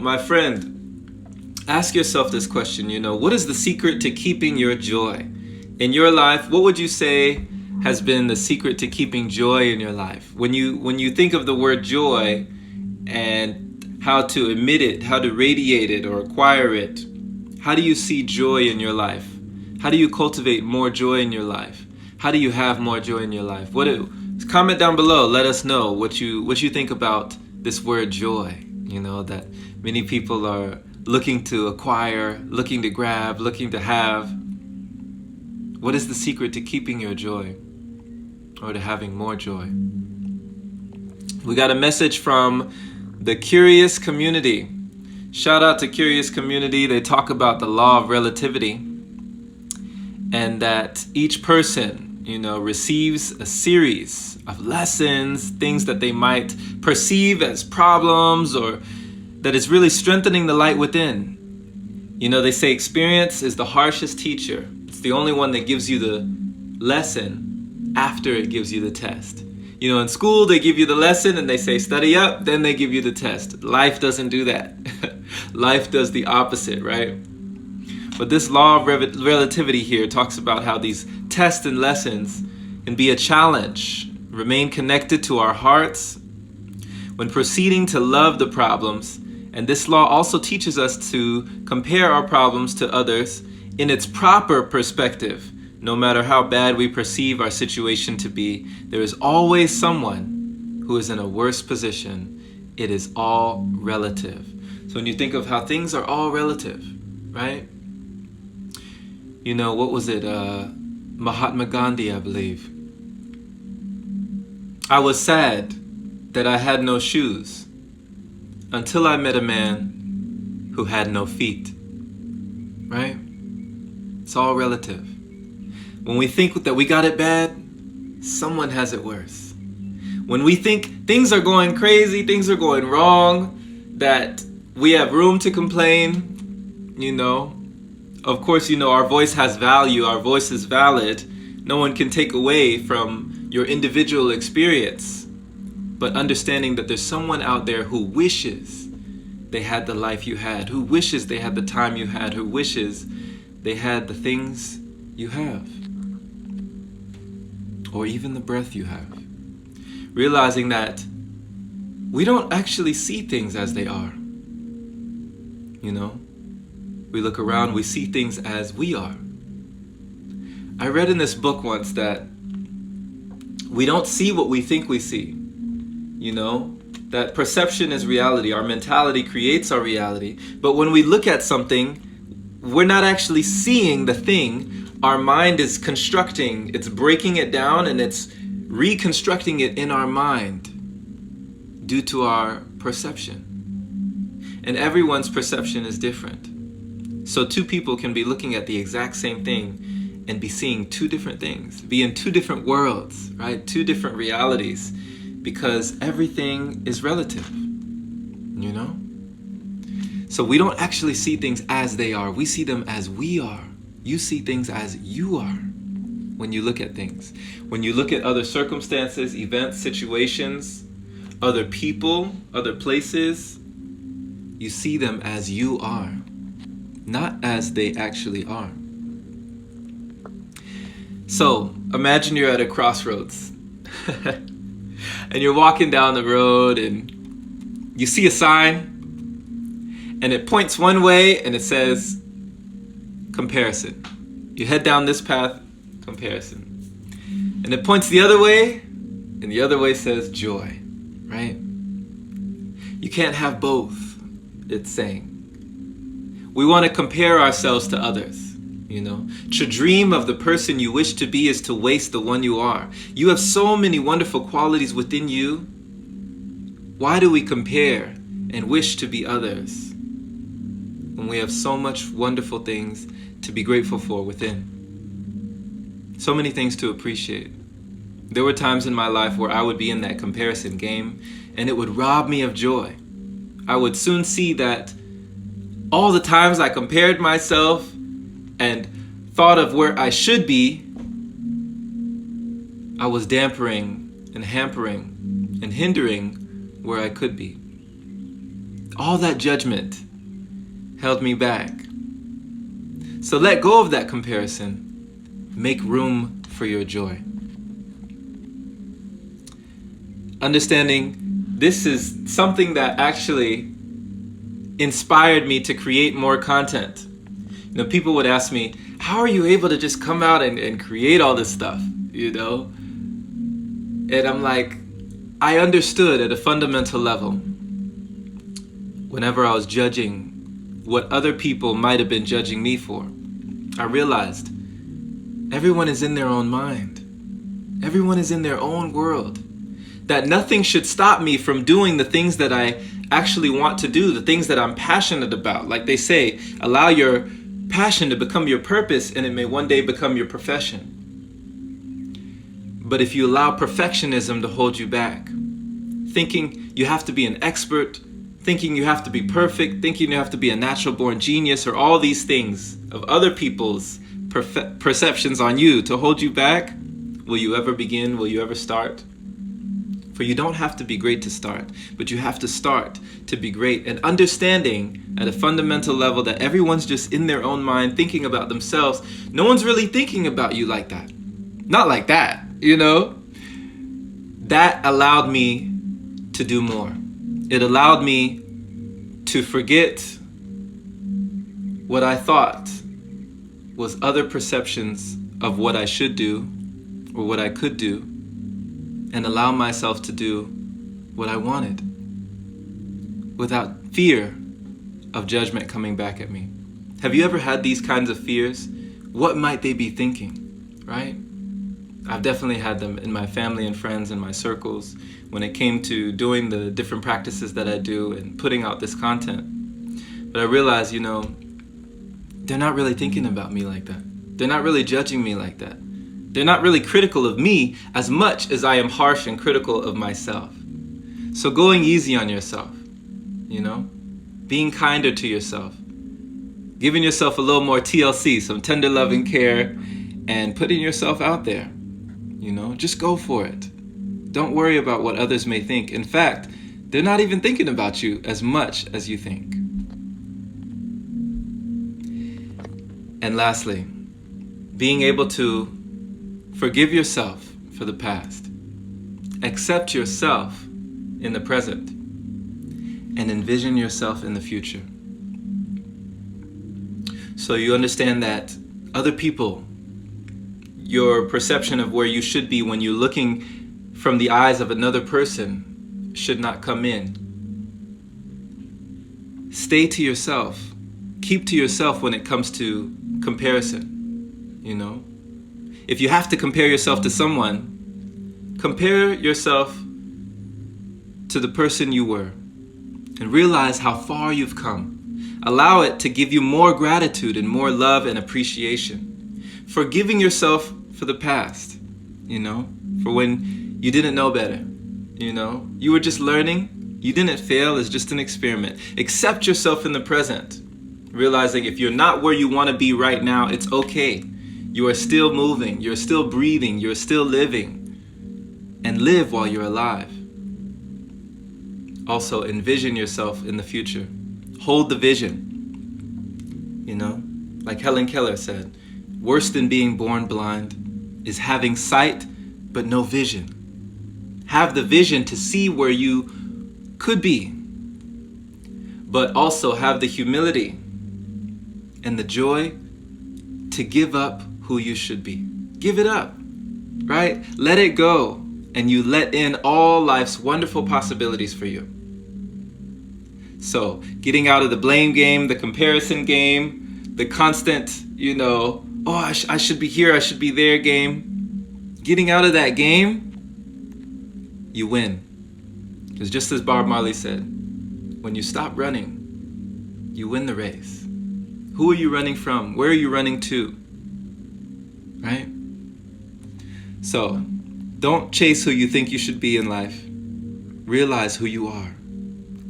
My friend, ask yourself this question, what is the secret to keeping your joy? In your life, what would you say has been the secret to keeping joy in your life? When you think of the word joy and how to emit it, how to radiate it or acquire it, how do you see joy in your life? How do you cultivate more joy in your life? How do you have more joy in your life? Comment down below, let us know what you think about this word joy, that many people are looking to acquire, looking to grab, looking to have. What is the secret to keeping your joy or to having more joy? We got a message from the Curious Community. Shout out to Curious Community. They talk about the Law of Relativity and that each person, receives a series of lessons, things that they might perceive as problems or that is really strengthening the light within. They say experience is the harshest teacher. It's the only one that gives you the lesson after it gives you the test. In school, they give you the lesson and they say, study up, then they give you the test. Life doesn't do that. Life does the opposite, right? But this law of relativity here talks about how these tests and lessons can be a challenge. Remain connected to our hearts when proceeding to love the problems. And this law also teaches us to compare our problems to others in its proper perspective. No matter how bad we perceive our situation to be, there is always someone who is in a worse position. It is all relative. So when you think of how things are all relative, right? What was it? Mahatma Gandhi, I believe. I was sad that I had no shoes until I met a man who had no feet. Right? It's all relative. When we think that we got it bad, someone has it worse. When we think things are going crazy, things are going wrong, that we have room to complain, of course, our voice has value, our voice is valid. No one can take away from your individual experience. But understanding that there's someone out there who wishes they had the life you had, who wishes they had the time you had, who wishes they had the things you have, or even the breath you have. Realizing that we don't actually see things as they are. We look around, we see things as we are. I read in this book once that we don't see what we think we see. That perception is reality. Our mentality creates our reality. But when we look at something, we're not actually seeing the thing. Our mind is constructing, it's breaking it down and it's reconstructing it in our mind due to our perception. And everyone's perception is different. So two people can be looking at the exact same thing and be seeing two different things, be in two different worlds, right? Two different realities, because everything is relative, So we don't actually see things as they are. We see them as we are. You see things as you are when you look at things. When you look at other circumstances, events, situations, other people, other places, you see them as you are, not as they actually are. So imagine you're at a crossroads and you're walking down the road and you see a sign and it points one way and it says comparison. You head down this path, comparison. And it points the other way and the other way says joy, right? You can't have both, it's saying. We want to compare ourselves to others, To dream of the person you wish to be is to waste the one you are. You have so many wonderful qualities within you. Why do we compare and wish to be others when we have so much wonderful things to be grateful for within? So many things to appreciate. There were times in my life where I would be in that comparison game and it would rob me of joy. I would soon see that all the times I compared myself and thought of where I should be, I was dampering and hampering and hindering where I could be. All that judgment held me back. So let go of that comparison. Make room for your joy. Understanding this is something that actually inspired me to create more content. You know, people would ask me, how are you able to just come out and create all this stuff, you know? And I'm like, I understood at a fundamental level, whenever I was judging what other people might have been judging me for, I realized everyone is in their own mind. Everyone is in their own world. That nothing should stop me from doing the things that I actually want to do, the things that I'm passionate about. Like they say, allow your passion to become your purpose and it may one day become your profession. But if you allow perfectionism to hold you back, thinking you have to be an expert, thinking you have to be perfect, thinking you have to be a natural born genius, or all these things of other people's perceptions on you to hold you back, will you ever begin? Will you ever start? For you don't have to be great to start, but you have to start to be great. And understanding at a fundamental level that everyone's just in their own mind thinking about themselves. No one's really thinking about you like that. Not like that, you know? That allowed me to do more. It allowed me to forget what I thought was other perceptions of what I should do or what I could do, and allow myself to do what I wanted without fear of judgment coming back at me. Have you ever had these kinds of fears? What might they be thinking, right? I've definitely had them in my family and friends and my circles when it came to doing the different practices that I do and putting out this content. But I realized, you know, they're not really thinking about me like that. They're not really judging me like that. They're not really critical of me as much as I am harsh and critical of myself. So going easy on yourself, you know, being kinder to yourself, giving yourself a little more TLC, some tender loving care, and putting yourself out there, you know, just go for it. Don't worry about what others may think. In fact, they're not even thinking about you as much as you think. And lastly, being able to forgive yourself for the past. Accept yourself in the present. And envision yourself in the future. So you understand that other people, your perception of where you should be when you're looking from the eyes of another person should not come in. Stay to yourself. Keep to yourself when it comes to comparison, you know? If you have to compare yourself to someone, compare yourself to the person you were and realize how far you've come. Allow it to give you more gratitude and more love and appreciation. Forgiving yourself for the past, you know, for when you didn't know better, you know, you were just learning. You didn't fail. It's just an experiment. Accept yourself in the present, realizing if you're not where you want to be right now, it's okay. You are still moving, you're still breathing, you're still living. And live while you're alive. Also, envision yourself in the future. Hold the vision. You know, like Helen Keller said, worse than being born blind is having sight but no vision. Have the vision to see where you could be, but also have the humility and the joy to give up who you should be. Give it up, right? Let it go, and you let in all life's wonderful possibilities for you. So, getting out of the blame game, the comparison game, the constant, you know, oh, I should be here, I should be there game. Getting out of that game, you win. Because just as Bob Marley said, when you stop running, you win the race. Who are you running from? Where are you running to? Right? So, don't chase who you think you should be in life. Realize who you are.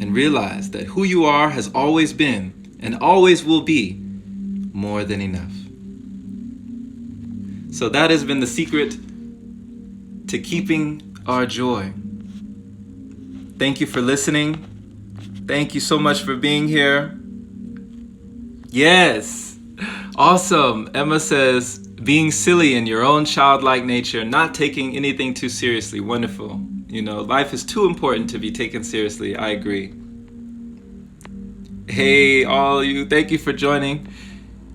And realize that who you are has always been and always will be more than enough. So that has been the secret to keeping our joy. Thank you for listening. Thank you so much for being here. Yes. Awesome. Emma says, being silly in your own childlike nature, not taking anything too seriously. Wonderful. You know, life is too important to be taken seriously. I agree. Hey, all you, thank you for joining.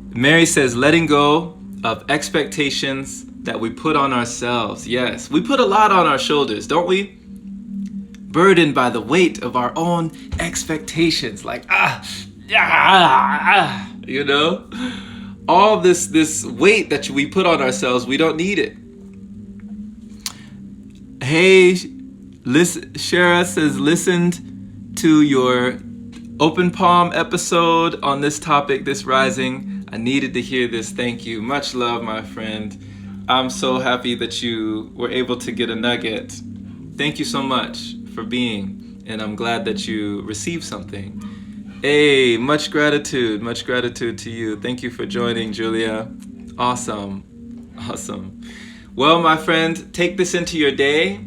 Mary says, letting go of expectations that we put on ourselves. Yes, we put a lot on our shoulders, don't we? Burdened by the weight of our own expectations. Like, you know? All this weight that we put on ourselves, we don't need it. Hey, Shara says, listened to your Open Palm episode on this topic this rising. I needed to hear this. Thank you. Much love, my friend. I'm so happy that you were able to get a nugget. Thank you so much for being, and I'm glad that you received something. Hey, much gratitude to you. Thank you for joining, Julia. Awesome. Well, my friend, take this into your day,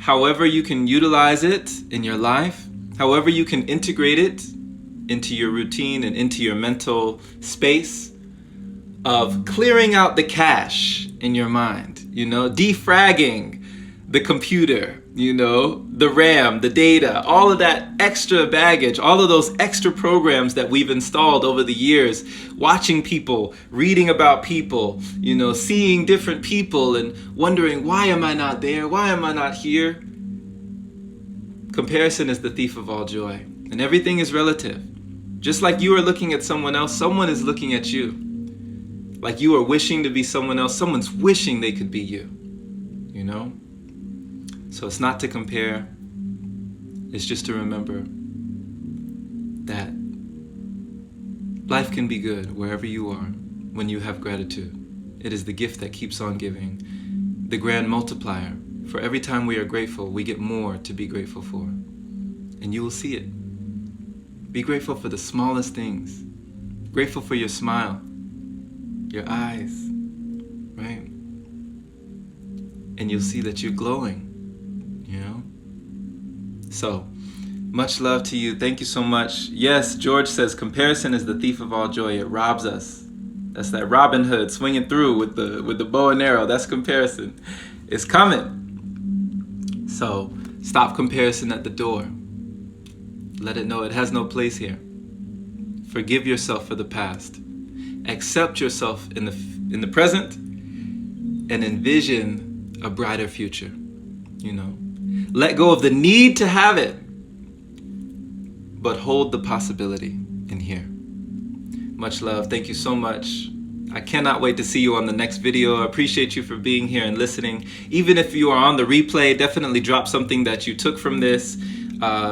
however you can utilize it in your life, however you can integrate it into your routine and into your mental space of clearing out the cache in your mind, you know, defragging the computer, you know, the RAM, the data, all of that extra baggage, all of those extra programs that we've installed over the years, watching people, reading about people, you know, seeing different people and wondering, why am I not there? Why am I not here? Comparison is the thief of all joy, and everything is relative. Just like you are looking at someone else, someone is looking at you. Like you are wishing to be someone else, someone's wishing they could be you, you know? So it's not to compare, it's just to remember that life can be good wherever you are when you have gratitude. It is the gift that keeps on giving, the grand multiplier. For every time we are grateful, we get more to be grateful for. And you will see it. Be grateful for the smallest things. Grateful for your smile, your eyes, right? And you'll see that you're glowing, you know? So, much love to you. Thank you so much. Yes, George says, comparison is the thief of all joy. It robs us. That's that Robin Hood swinging through with the bow and arrow. That's comparison. It's coming. So stop comparison at the door. Let it know it has no place here. Forgive yourself for the past. Accept yourself in the present and envision a brighter future. You know, let go of the need to have it, but hold the possibility in here. Much love. Thank you so much. I cannot wait to see you on the next video. I appreciate you for being here and listening. Even if you are on the replay, definitely drop something that you took from this.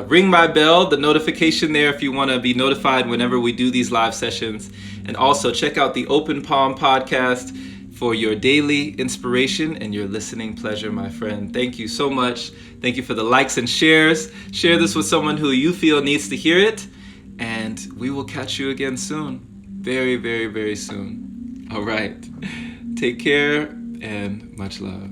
Ring my bell, the notification there if you want to be notified whenever we do these live sessions. And also check out the Open Palm podcast for your daily inspiration and your listening pleasure, my friend. Thank you so much. Thank you for the likes and shares. Share this with someone who you feel needs to hear it. And we will catch you again soon. Very, very, very soon. All right. Take care and much love.